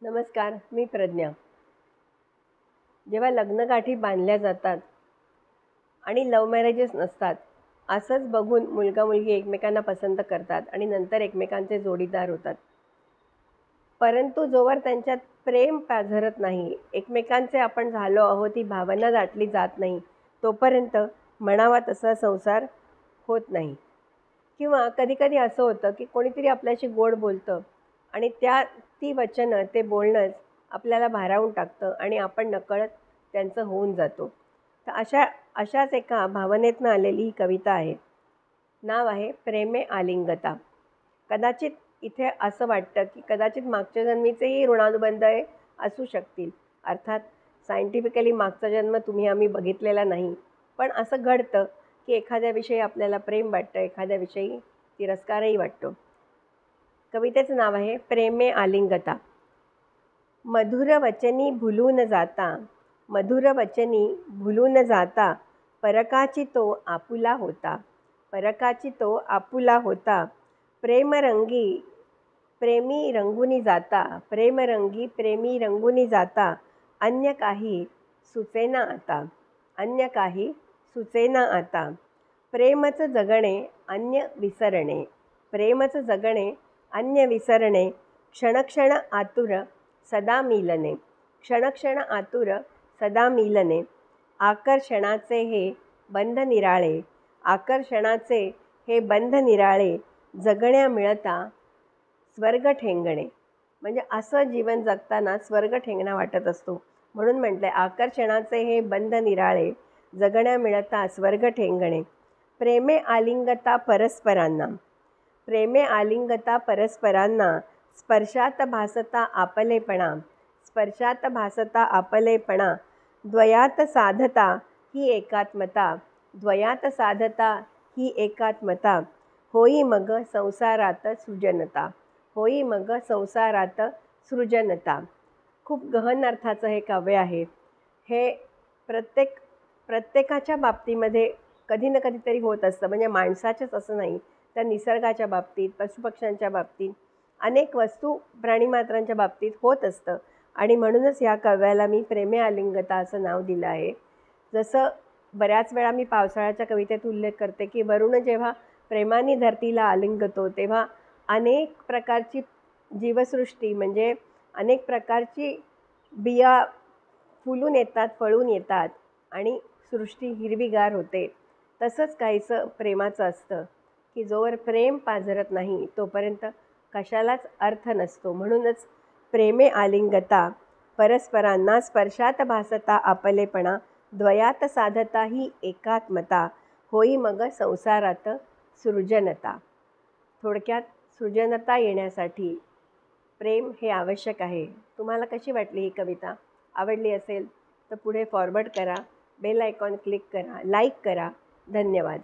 नमस्कार, मी प्रज्ञा. जेव्हा लग्नगाठी बांधल्या जातात आणि लव्ह मॅरेजेस नसतात, असंच बघून मुलगा-मुलगी एकमेकांना पसंत करतात आणि नंतर एकमेकांचे जोडीदार होतात. परंतु जोवर त्यांच्यात प्रेम पाझरत नाही, एकमेकांचे आपण झालो आहोत ही भावना दाटली जात नाही, तोपर्यंत म्हणावा तसा संसार होत नाही. किंवा कधी-कधी असं होतं, की कोणीतरी आपल्याशी गोड बोलतं आणि ती वचनं, ते बोलणंच आपल्याला भारावून टाकतं आणि आपण नकळत त्यांचं होऊन जातो. तर अशाच एका भावनेतनं आलेली ही कविता आहे. नाव आहे प्रेमे आलिंगता. कदाचित इथे असं वाटतं, की कदाचित मागच्या जन्मीचेही ऋणानुबंध असू शकतील. अर्थात सायंटिफिकली मागचा जन्म तुम्ही आम्ही बघितलेला नाही. पण असं घडतं, की एखाद्याविषयी आपल्याला प्रेम वाटतं, एखाद्याविषयी तिरस्कारही वाटतो. कवितेचं नाव आहे प्रेमे आलिंगता. मधुर वचनी भुलून जाता, मधुर वचनी भुलून जाता, परकाची तो आपुला होता, परकाची तो आपुला होता. प्रेमरंगी प्रेमी रंगुनी जाता, प्रेमरंगी प्रेमी रंगुनी जाता, अन्य काही सुचेना आता, अन्य काही सुचेना आता. प्रेमच जगणे अन्य विसरणे, प्रेमच जगणे अन्य विसरणे, क्षणक्षण आतुर सदा मिलने, क्षणक्षण आतुर सदा मिलने. आकर्षणाचे हे बंध निराळे, आकर्षणाचे हे बंध निराळे, जगण्या मिळता स्वर्ग ठेंगणे. म्हणजे असं जीवन जगताना स्वर्ग ठेंगणा वाटत असतो. म्हणून म्हटलं आकर्षणाचे हे बंध निराळे, जगण्या मिळता स्वर्ग ठेंगणे. प्रेमे आलिंगता परस्परांना, प्रेमे आलिंगता परस्परांना, स्पर्शात भासता आपलेपणा, स्पर्शात भासता आपलेपणा. द्वयात साधता ही एकात्मता, द्वयात साधता ही एकात्मता. होई मग संसारात सृजनता, होई मग संसारात सृजनता. खूप गहन अर्थाचं हे काव्य आहे. हे प्रत्येकाच्या बाबतीमध्ये कधी ना कधीतरी होत असतं. म्हणजे माणसाच्याच असं नाही, तर निसर्गाच्या बाबतीत, पशुपक्ष्यांच्या बाबतीत, अनेक वस्तू प्राणीमात्रांच्या बाबतीत होत असतं. आणि म्हणूनच ह्या काव्याला मी प्रेमे आलिंगता असं नाव दिलं आहे. जसं बऱ्याच वेळा मी पावसाळ्याच्या कवितेत उल्लेख करते, की वरुण जेव्हा प्रेमाने धरतीला आलिंगतो, तेव्हा अनेक प्रकारची जीवसृष्टी, म्हणजे अनेक प्रकारची बिया फुलून येतात, फळून येतात आणि सृष्टी हिरवीगार होते. तसंच काहीसं प्रेमाचं असतं, की जोवर प्रेम पाझरत नाही तोपर्यंत कशालाच अर्थ नसतो. म्हणूनच प्रेमे आलिंगता परस्परांना, स्पर्शात भासता आपलेपणा, द्वयात साधता ही एकात्मता, होई मग संसारात सृजनता. थोडक्यात सृजनता येण्यासाठी प्रेम हे आवश्यक आहे. तुम्हाला कशी वाटली ही कविता? आवडली असेल तर पुढे फॉरवर्ड करा, बेल आयकॉन क्लिक करा, लाईक करा. धन्यवाद.